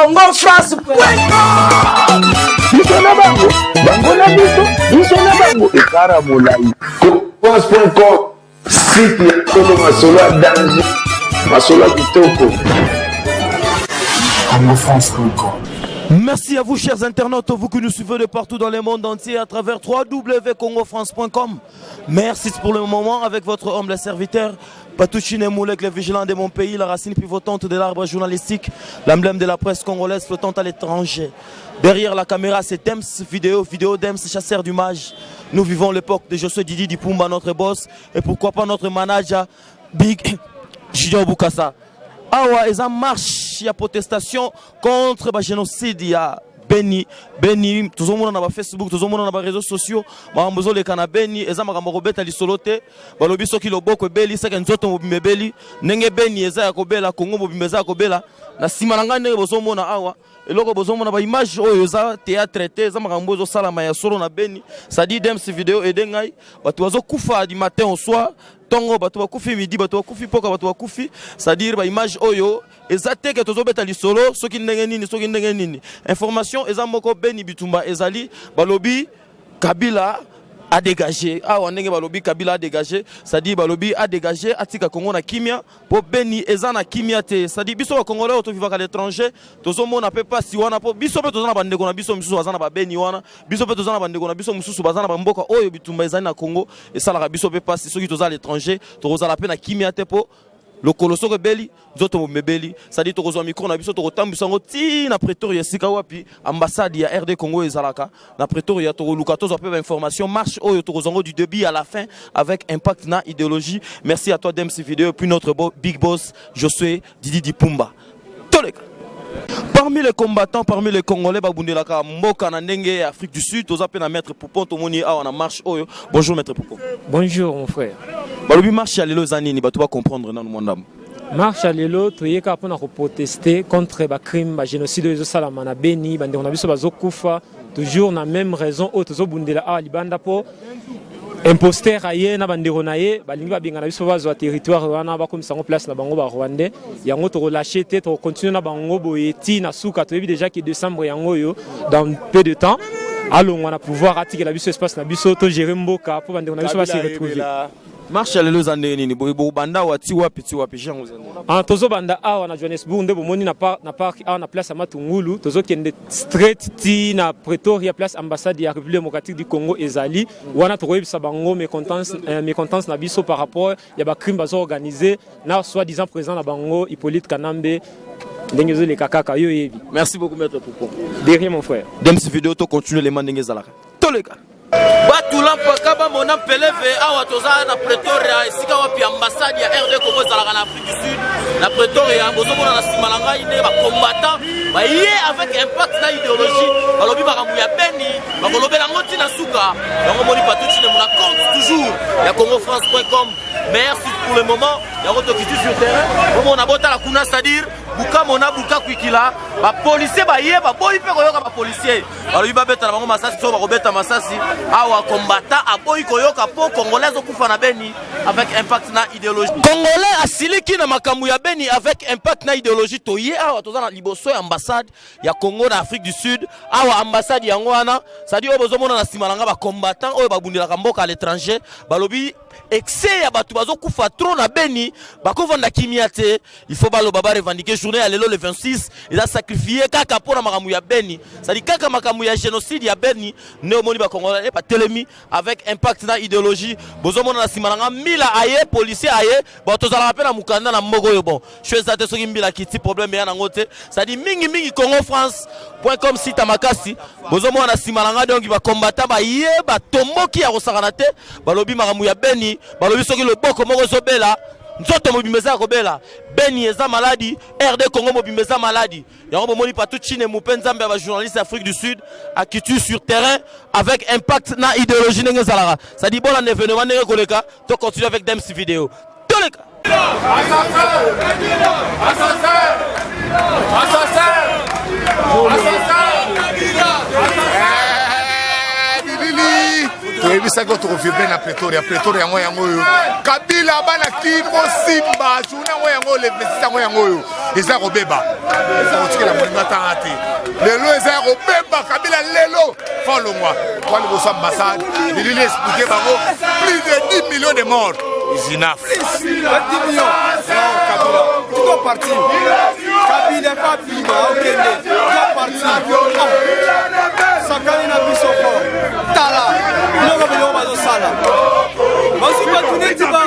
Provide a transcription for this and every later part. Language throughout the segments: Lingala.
Congo France. France.com, site ya Congo Masolo danger, Masolo kitoko. CongoFrance.com. Merci à vous, chers internautes, vous qui nous suivez de partout dans le monde entier à travers www.congofrance.com. Merci pour le moment avec votre homme, le serviteur, Patouchine Moulek, le vigilant de mon pays, la racine pivotante de l'arbre journalistique, l'emblème de la presse congolaise flottante à l'étranger. Derrière la caméra, c'est Dems Vidéo Dems, chasseur d'image. Nous vivons l'époque de Josué Didi Dipumba, notre boss, et pourquoi pas notre manager, Big Gideon Bukasa. Awa, ils en marche, il y a protestation contre le génocide, il y a Beni, tout le monde sur Facebook, tout le monde sur les réseaux sociaux, Marambozo le kana Beni, ils ont marobet à l'isolote, balobi soki loboko beli, c'est qu'un zoto mobimebeli, nenge Beni, eza ya kobela, Congo mobimeza ya kobela, na simalanga nenge bozo mona awa, et loko bozo mona ba image oyo za théâtre traité, za marambozo salama ya solo na Beni, ça dit Dems vidéo et dengai, batu wazo kufa du matin au soir. Tongo bato bakufi midi bato bakufi poka bato bakufi c'est-à-dire ba image oyo ezate ke tozo beta lisolo soki ndenge nini information eza moko Beni Bitumba ezali balobi Kabila a dégagé ah ndenge balobi Kabila a dégagé c'est-à-dire balobi a dégagé atika Congo na kimia po Beni eza na kimia te c'est-à-dire biso ba Congolais to vivaka à l'étranger tozo mona pe pas si wana po biso pe tozo na bandeko na biso misusu bazana ba Beni wana biso pe tozo na bandeko na biso misusu bazana ba mboka oyo Bitumba ezali na Congo et ça la biso pe pas si soki tozo à l'étranger tozo la pe na kimia te po le colosso rebelli, zoto mebeli, ça dit tozo micro na biso to tambisango ti na Pretoria sika wapi ambassade ya RD Congo ezalaka na Pretoria to luka tozo pe information marche oyo tozongo du début à la fin avec impact na idéologie. Merci à toi Dems Vidéo puis notre big boss Josué Didi Dipumba. Toleka. Parmi les combattants, parmi les Congolais, Babundelaka, Mboka, Nandenge, Afrique du Sud, tous appellent à Maître Poupon, Tomoni, on a marche. Bonjour Maître Poupon. Bonjour mon frère. Balobi marche à l'élo Zanini, tu vas comprendre dans le monde. Marche à l'élo, tu es capable de protester contre le crime, le génocide de Salamana Beni, on a vu ce Koufa, toujours la même raison, autres Bundela à Libanda pour imposteur aye na bandeko na ye balingi babinga na biso bazwa territoire wana bakomisa ngo place na bango ba Rwandais yango to relâcher te to continuer na bango boyeti na suka to yebi déjà que décembre yango yo dans peu de temps allons on a pouvoir attirer la biso espace na biso to gérer mboka pour bandeko na biso ba se retrouver marche à l'élo zande nini bo banda wati wapi jango zande en tozo banda awa na Johannesburg nde bomoni na parc awa na place Matungulu tozo kende straight ti na Pretoria place ambassade ya République démocratique du Congo ezali wana to koyebisa bango mécontence na biso par rapport ya ba crime bazo organisé na soi-disant président na bango Hippolyte Kanambe. Merci beaucoup Maître Poupon. Derrière mon frère. Dems Vidéo to continue les mandingues zalaka. Toleka. Batulampa kaba mona peleve awa toza na Pretoria esika wapi ambassade ya RD Congo zalaka na Afrique du Sud na Pretoria bozo mona na simalanga ine ba combattant ba yé avec impact na idéologie balobi bakamu ya Beni bakolobela ngoti na suka yango moni patuchi ne mona compte toujours ya CongoFrance.com. Merci pour le moment ya roto qui sur terrain on a bota la kuna c'est-à-dire buka mona buka kwikila ba policier ba yé ba boyi pe koyoka ba policier balobi ba beta na bango masasi so ba robeta masasi awa combattant aboyi koyoka po congolais okufa na Beni avec impact na idéologie congolais asiliki na makambu ya Beni avec impact na idéologie to yé awa toza na liboso ya ambassade ya Congo na Afrique du Sud awa ambassade yango wana c'est-à-dire bozo mona na simalanga ba combattant oyo babundela mboka à l'étranger balobi excès ya batu bazo kufa trop na Beni bakovanda kimia te il faut balo baba revendiquer journée à l'élo le 26 il a sacrifié kaka pour na makamu ya Beni ça dit kaka makamu ya génocide ya Beni néomoni ba congolais pas telemi avec impact na idéologie bozo mona na simalanga mila aye policier aye ba tozala rappel na mukanda na mbogo yo bon choisa te soki mbila kiti problème ya nangote ça dit mingi CongoFrance.com site amakasi bozo mona na simalanga donc ba combattant ba ye ba tomoki ya kosakana te balobi makamu ya Beni balobi soki le boko moko zobela nzoto mobimeza kobela Beni eza maladi RD Congo mobimeza maladi yango bomoni Patouchine Mupenzambe ba journaliste Afrique du Sud a quitté sur terrain avec impact na idéologie ndenge zalaka ça dit bon un événement ndenge koleka to continue avec Dems Vidéo toleka ça que tu reviens à Pretoria yango yango yo Kabila bana kimo simba journée yango yango le vestissement yango yo eza robeba eza otikela moninga tangate lelo eza robeba Kabila lelo follow moi kwa le bossa ambassade il lui expliquer bango plus de 10 millions de morts is enough 10 millions Kabila tu dois partir Kabila pas pima OK tu dois partir sakani na biso fort tala no ko bazo sala bazo pas tuneti ba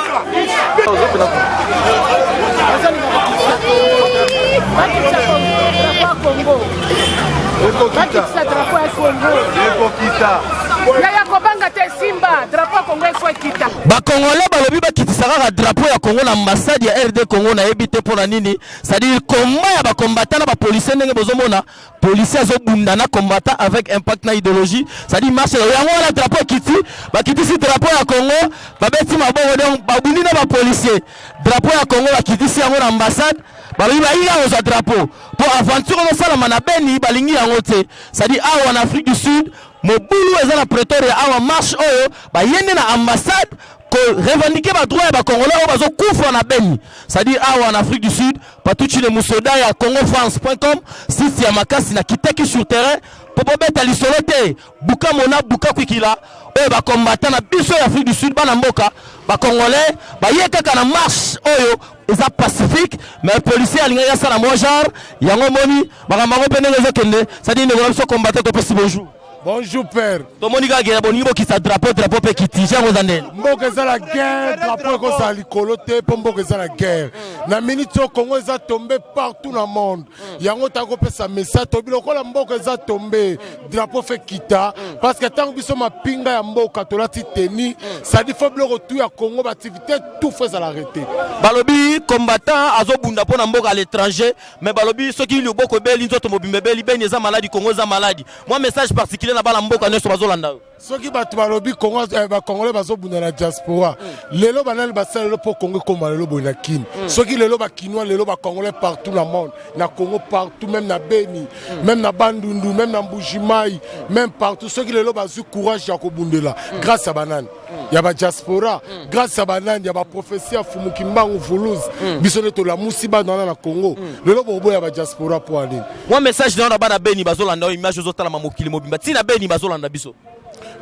Bakongolais balobi bakitisaka drapeau ya Congo na ambassade ya RD Congo na ebité pona nini c'est-à-dire combat ya bakombattant na bapolicier ndenge bozomona policier azobunda na combattant avec impact na idéologie c'est-à-dire marche yango na drapeau kiti bakitisi drapeau ya Congo babeti maboko donc babundi na bapolicier drapeau ya Congo bakitisi yango na ambassade balobi bayiga oza drapeau pour aventure osalama na Beni balingi yango te c'est-à-dire awa en Afrique du Sud mobulu eza na Pretoria awa marche oyo bayende na ambassade ko revendiquer ba droit ba Congolais oyo bazo kufa na Beni c'est-à-dire awa en Afrique du Sud patuchi le musoda ya congofrance.com site ya makasi na kiteki sur terrain popo beta lisolo te buka mona buka kwikila oyo ba combattant na biso ya Afrique du Sud bana mboka ba Congolais ba yekaka na marche oyo eza pacifique mais policier alinga ya sala mo genre yango moni bakamba ko pene ngezo kende c'est-à-dire ne so combattant to pesi bonjour. Bonjour père. Tout le monde a bon niveau qui sa drapeau pe qui tije ngozandel. Mboka za la guerre, drapeau ko za likolo te po mboka za la guerre. Na minute au Congo za tombé partout dans le monde. Yango ta ko pesa message to biloko la mboka za tombé, drapeau fait kita parce que tant biso ma pinga ya mboka to lati teni, ça dit faut bloko tout ya Congo ba activité tout fait à l'arrêter. Balobi combattant azobunda po na mboka à l'étranger, mais balobi soki li boko beli nzoto mobimbe beli ben eza maladie Congo za maladie. Moi message particulier na bala mboka neso bazolanda soki batu balobi Congo ba Congolais bazobunda na diaspora lelo banali basalelo po Congo koma lelo boina kin soki lelo ba kinwa lelo ba Congolais partout dans le monde na Congo partout même na Beni même na Bandundu même na Mbujimai même partout soki lelo bazu courage ya kobundela grâce à banane ya ba diaspora grâce à banane ya ba prophétie Fumukimbangu Vuluz bisone to la musiba na Congo lelo bobo ya ba diaspora po aller moi message na bana Beni bazolanda image ozotala mamokili mobimba tina Beni bazolanda biso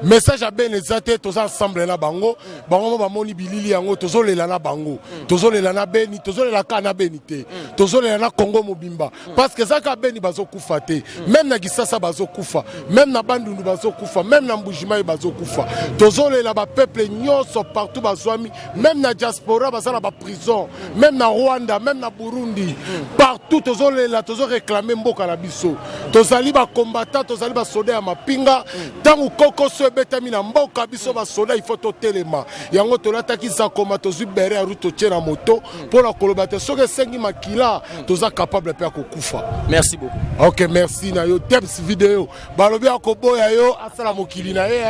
message à ben ezate tous ensemble na bango bango ba moni bilili yango tozolela na bango tozolela na Beni tozolela ka na Beni te tozolela na Congo mobimba parce que zaka Beni bazokufa te même na Kisasa bazokufa même na Bandundu bazokufa même na Mbujimai bazokufa tozolela ba peuple nyonso partout bazwami même na diaspora bazala ba prison même na Rwanda même na Burundi partout tozolela tozo réclamer mboka na biso tozali ba combattant tozali ba soda ya mapinga tangu koko so betami na mboka biso ba soda il faut to telema yango tolataki za koma tozu bere ya ruto tena moto pour la kolobate soke sengi makila toza capable pe kokufa. Merci beaucoup. OK, merci na yo tips vidéo balobi akoboya yo asala mokili na ye.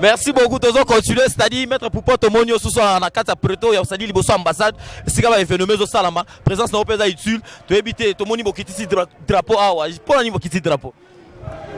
Merci beaucoup tozo continuer c'est-à-dire mettre pour porte monio sous na kata preto ya c'est-à-dire liboso ambassade sika ba événement zo salama présence na opeza utile to ebité to moni bokitisi drapeau awa pour la niveau kitisi drapeau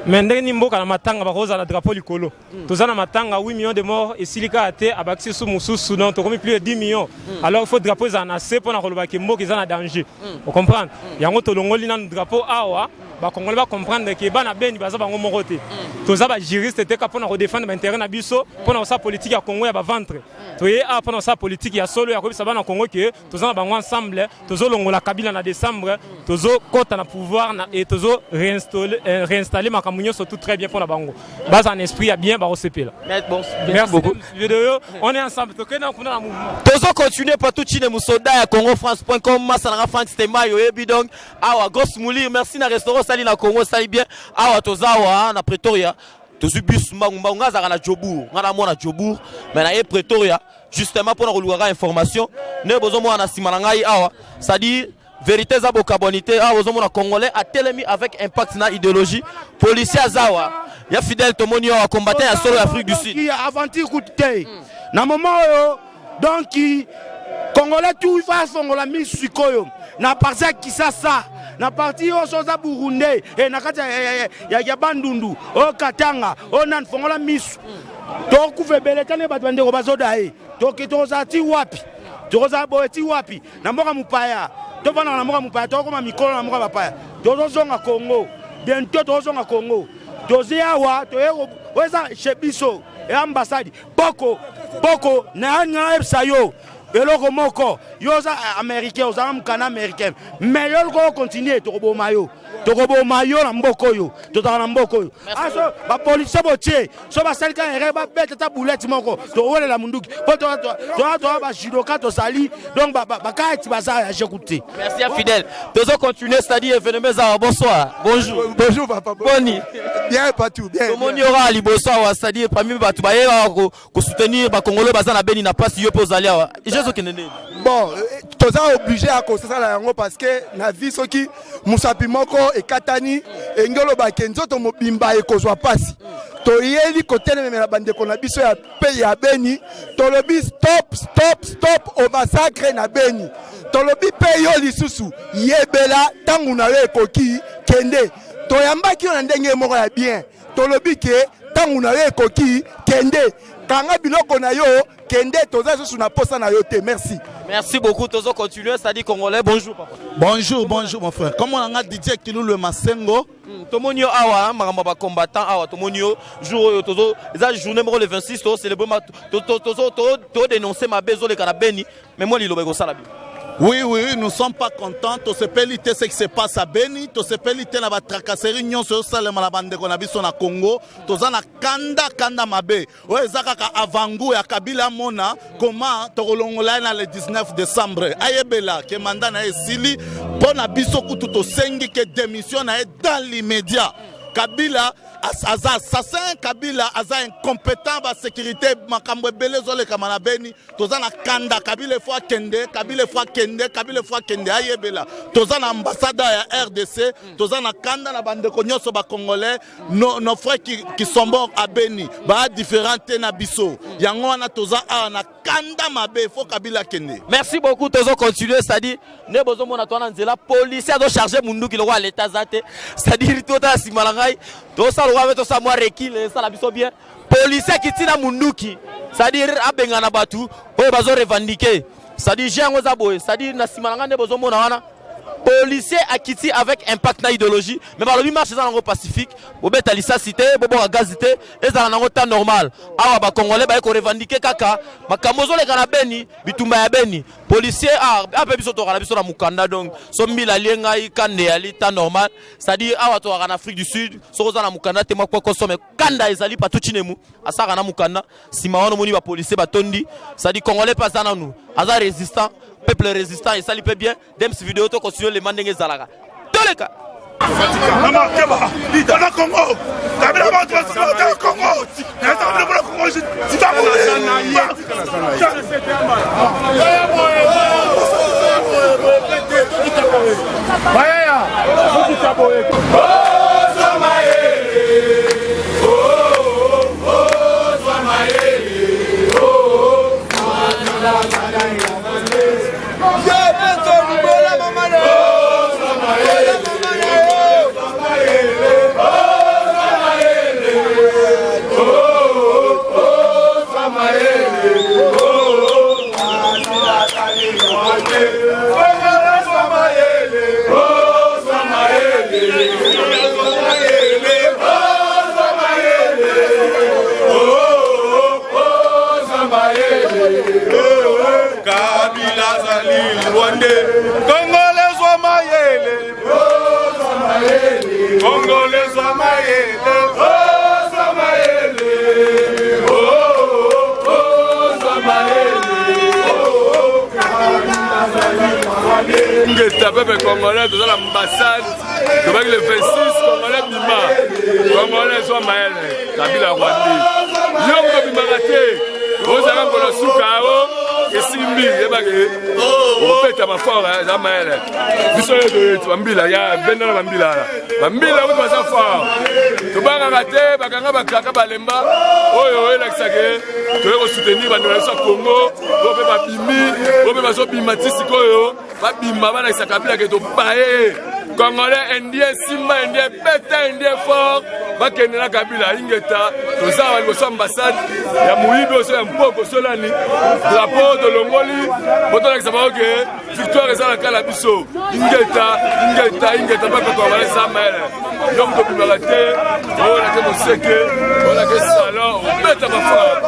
mais ndenge ni mboka na matanga bakoza na drapeau likolo toza na matanga 8 millions de morts et silika ate abakisi sous mususu non to komi plus de 10 millions alors il faut drapeau za na se pour na koloba ke mboka za na danger vous comprenez yango to longoli na drapeau awa ba Congolais ba comprendre que bana Beni baza bango moko te toza ba juriste te ka pour na défendre l'intérêt na biso pour na sa politique ya Congo ya ba ventre toye a pour na sa politique ya solo ya ko bisa bana Congo ke toza na bango ensemble tozo longola Kabila na décembre tozo kota na pouvoir na et tozo réinstaller makamunyo surtout très bien pour la bango base en esprit ya bien ba OCP là. Merci beaucoup vidéo on est ensemble to kena kuna na mouvement tozo continuer partout chine musoda ya congofrance.com masala Frank Stemba yo ebi donc awa Gos Moulir merci na restaurant sali na Congo sali bien awa tozawa na Pretoria tozu bus mbangumba ngazaka na Jobour ngana mona Jobour mais na Pretoria justement pour na koluka information ne bozo mona simana ngai awa c'est-à-dire vérité za bokabonité awa bozo mona Congolais a telemi avec impact na idéologie policier azawa ya fidèle tomoni awa combattant ya solo Afrique du Sud qui aventure coûté na moment donc Congolais tout va songola mi sikoyo na parza Kisasa na parti o soza Burundi e na kati ya Bandundu o Katanga o nan fongola misu to kufe belekane bato bandeko bazoda e to kitoza ti wapi toza boeti wapi na mboka mupaya to bana na mboka mupaya to koma mikolo na mboka bapaya to zonga Congo bientôt to zonga Congo to ziawa to weza shebiso e ambassade boko na epsa yo eloko moko yoza américain oza mkana américain mais yo ko continuer to bomayo na mboko yo to na mboko yo aso ba police botie so ba salika ere ba bete ta boulette moko to wole la munduki po to ba judoka to sali donc ba kaiti baza ya écouter. Merci à Fidèle. Tozo continuer c'est-à-dire événement ça. Bonsoir. Bonjour papa. Boni. Bien partout bien. Comment y aura liboso wa c'est-à-dire parmi batu ba ko soutenir ba congolais baza na beni na place yo po zalia. Bon, tu es obligé à causer ça parce que la vie soki musapi moko et katani et ngolo ba kenzo to mobimba e kozwa pasi. To yeli côté même la bande ko na biso ya pays ya Beni, to lobi stop au massacre na Beni. To lobi pays yo lisusu yebela tangu na we koki kende. To yamba ki on ndenge moko ya bien. To lobi ke tangu na we koki kende. Kanga biloko na yo kende toza susu na posa na yo te. Merci beaucoup. Tozo continuer c'est-à-dire congolais. Bonjour papa. Bonjour mon frère. Comment on a DJ Kilou le Masengo? Tomonio awa maramba ba combattant awa tomonio jour tozo za journée le 26 to célébrer to dénoncer ma bezo le Kanabeni mais moi lilo bego sala bi. Oui, nous ne sommes pas contents. Tout ce pélité, ce qui se passe à Beni. Tout ce pélité, la tracasserie, nous sommes sur la bande qu'on a vu sur le Congo. Tout ça, kanda mabe. Ouais, Zakaka Avangu et Kabila Mona. Comment, Torolongola, le 19 décembre. Ayebela, qui mandat na esili. Pour na biso kututo sengi, qui démissionne dans l'immédiat. Kabila, aza assassin, Kabila, aza incompétent, ba sécurité, makambo belé zole kamana Beni, tozana kanda, Kabila fois kende, ayebela, tozana ambassade ya RDC, tozana kanda na bande konyoso ba congolais, nos frères qui sont morts à Beni, ba différentes na biso, yango wana toza na kanda mabe, faut Kabila kende. Merci beaucoup, tozo continuer, c'est-à-dire, ne bozo mona toana nzela, policier do charger mundu ki le roi l'état zate, c'est-à-dire tota simalanga to sa lwa to sa moi rekile ça la biso bien policier qui tina munduki c'est-à-dire abengana batu o bazo revendiquer c'est-à-dire jengo za boy c'est-à-dire na simalanga ne bozo mona wana policier akiti avec impact na idéologie mais ba lobi marche dans le Pacifique bobeta lisacité bobo gazité ezala nango temps normal awa ba congolais ba ko revendiquer kaka makamozo le kana Beni bitumba ya Beni policier ape biso to kana biso na mukanda donc so mbila lienga ikande ya temps normal c'est-à-dire awa to kana Afrique du Sud so za na mukanda te makwa ko some kanda ezali patuchinemu asaka na mukanda sima wana moni ba policier batondi c'est-à-dire congolais pas za nanu aza résistant peuple résistant et ça lui peut bien dem si vidéo to continuer les mandenge zalaka tous les cas Maman Keba, dans Congo, t'as bien la transporter au Congo. T'as bien le Congo, tu vas peuple congolais dans l'ambassade, avec le 26 congolais Bima, congolais soit Maël, Kabila Rwandi. Yongo Bimarate, Rosalan Kolasukao, et Simbi, et Bagé, on pète à ma force, Maël. Vous savez, Bambila, il y a Bendana Bambila. Bambila, vous passez fort. Tu vas rater, Baganga Bakaka Balemba, oh, Laxagé, tu veux soutenir Bandolasa Congo, vous pouvez pas Bimi, vous pouvez pas Bimatisiko. Babima bana Kabila ke to paye Congolais, Indien, Simba, Indien, Beta, Indien fort. Bakende na Kabila, Ingeta, Toza, Waliboso ambassade, ya Mouibi, aussi un Mpoko, Solani, drapeau de Longoli, Boton Exabao, victoire et ça la Calabiso, Ingeta, Baka Congolais, Samuel. Donc, de Bibarate, on a que Moseke, on a que Salon, on met à ma femme.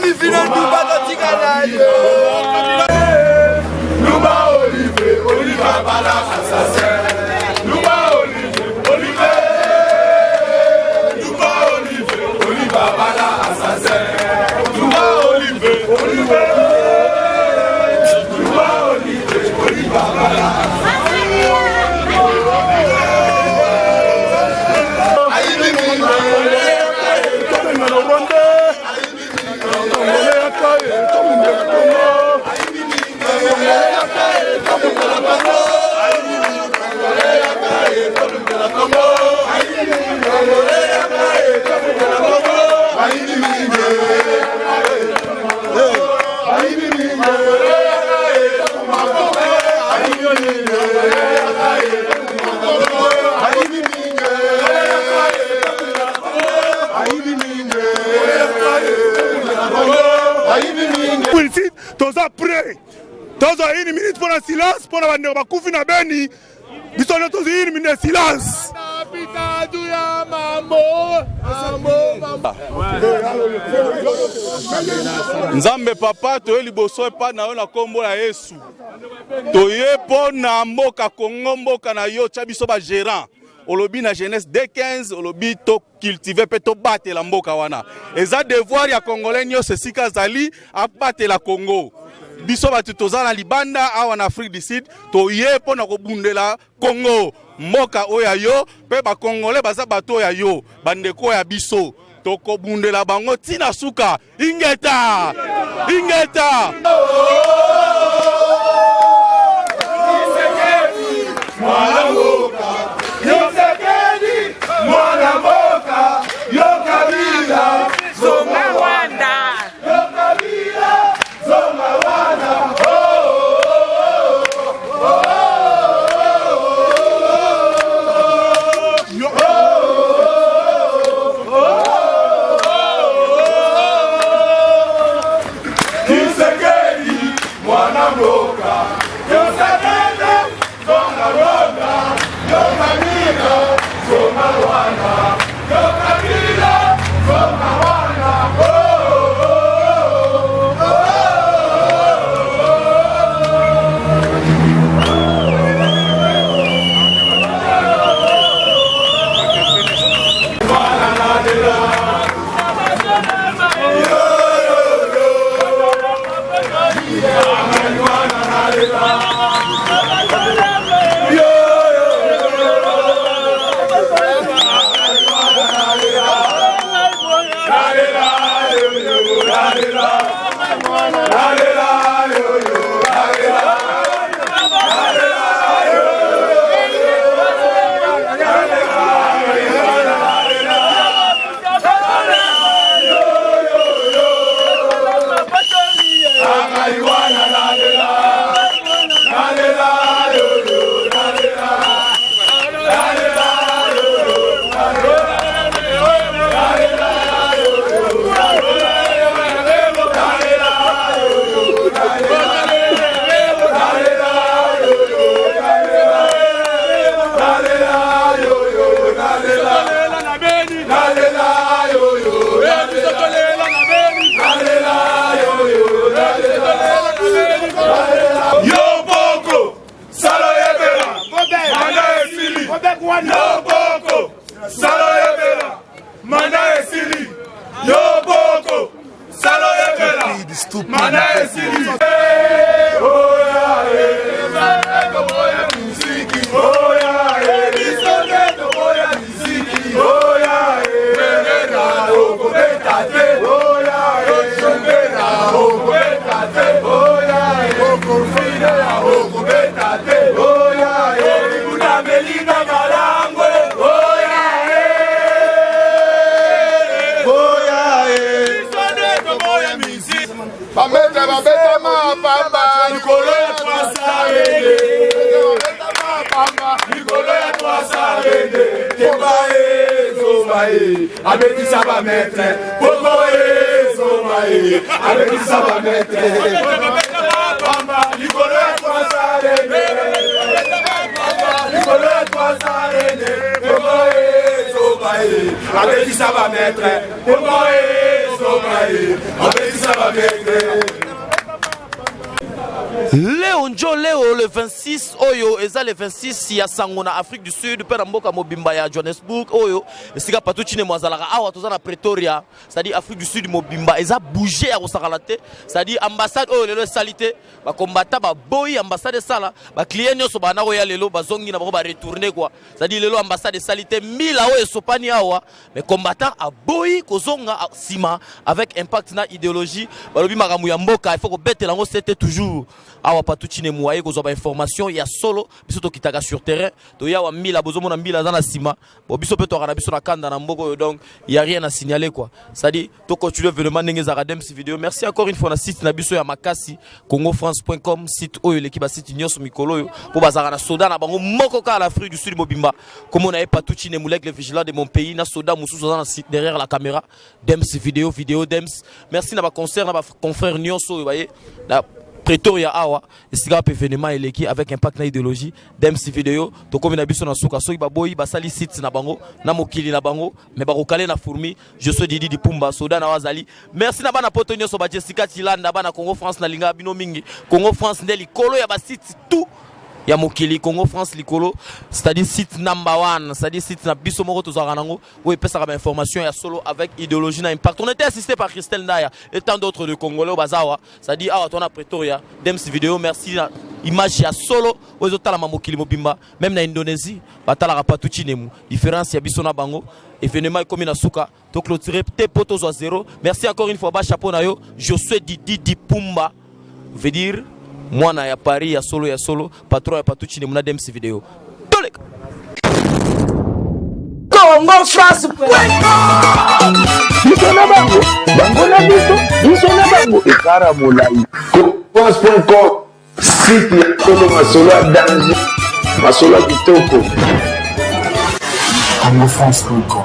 Olivina Duba Tigana Luba Olive, Oliva Bala Assassin. Luba Olive, Olive. Luba Olive, Oliva Bala Assassin. Luba Olive, Olive. Luba Olive, Oliva Bala toza prêt toza une minute pour le silence pour la bande bakufi na beni bisona toza une minute de silence Nzambe papa toye liboso epa na yo na kombo na Yesu toye po na mboka Kongo mboka na yo tya biso ba gérant olobi na jeunesse D15 olobi to cultiver pe to battre la mboka wana eza devoir ya congolais nyonso esika zali a battre la Congo biso batu toza na libanda awa na Afrique du Sud toye po na kobundela Congo mboka oya yo pe ba congolais baza bato ya yo bandeko ya biso tokobundela bango tina suka ingeta ingeta Mana esili Zomae, avec ça va mettre, Popoé, Zomae, avec ça va mettre, Nicolas Toisarene, Nicolas Toisarene, Popoé, Zomae, avec ça va mettre, Popoé, Zomae, avec ça va mettre. Léo Njo Léo le 26 Oyo eza le 26 ya sango na Afrique du Sud pe na mboka mobimba ya Johannesburg Oyo esika Patuchine mwazalaka awa toza na Pretoria c'est-à-dire Afrique du Sud mobimba eza bouger ya kosakala te c'est-à-dire ambassade Oyo lelo salite ba combattant ba boy ambassade sala ba client nyonso bana ko ya lelo bazongi na ba retourner quoi c'est-à-dire lelo ambassade salite 1000 Oyo sopani awa mais combattant a boy kozonga sima avec impact na idéologie balobi makamu ya mboka il faut ko betela ngo c'était toujours awa Patuchine mwaye ko zoba information ya solo biso to kitaka sur terrain to ya wa 1000 bozo mona 1000 dans la sima bo biso pe to kana biso na kanda na mboko donc il y a rien à signaler quoi ça dit to continuer vraiment ndenge za radem ci vidéo merci encore une fois na site na biso ya makasi congofrance.com site oyo l'équipe site nyonso mikolo yo po bazaka na soda na bango moko ka l'Afrique du Sud mobimba comme on a Patuchine Moulek le vigilant de mon pays na soda mususu dans site derrière la caméra Dems vidéo Dems merci na ba concert na ba confrère nyonso vous voyez Pretoria awa esika pe événement eleki avec impact na idéologie Dems vidéo to comme na biso na suka soki ba boyi ba sali site na bango na mokili na bango mais ba kokale na fourmi je suis Didi Dipumba soda na wazali merci na bana poto nyoso ba Jessica Chilanda bana Congo France na linga bino mingi Congo France ndeli kolo ya ba site tout ya mokili Congo France likolo c'est-à-dire site number 1 c'est-à-dire site na biso moko to zaranango où epesa ba information ya solo avec idéologie na impact on était assisté par Christelle Ndaya et tant d'autres de Congolais au bazawa c'est-à-dire awa tona Pretoria Dems vidéo merci na image ya solo ozo tala mokili mobimba même na Indonésie batala Patuchine mu différence ya biso na bango événement comme na suka to clôturer te potos à 0 merci encore une fois ba chapeau na yo je suis Didi Dipumba veut dire mwana ya Paris ya solo patron ya Patuchine muna Dems vidéo Tolek Congo France biso na bango na biso na bango ekara molai France.com site ya solo masolo ya danger masolo ya kitoko Congo France.com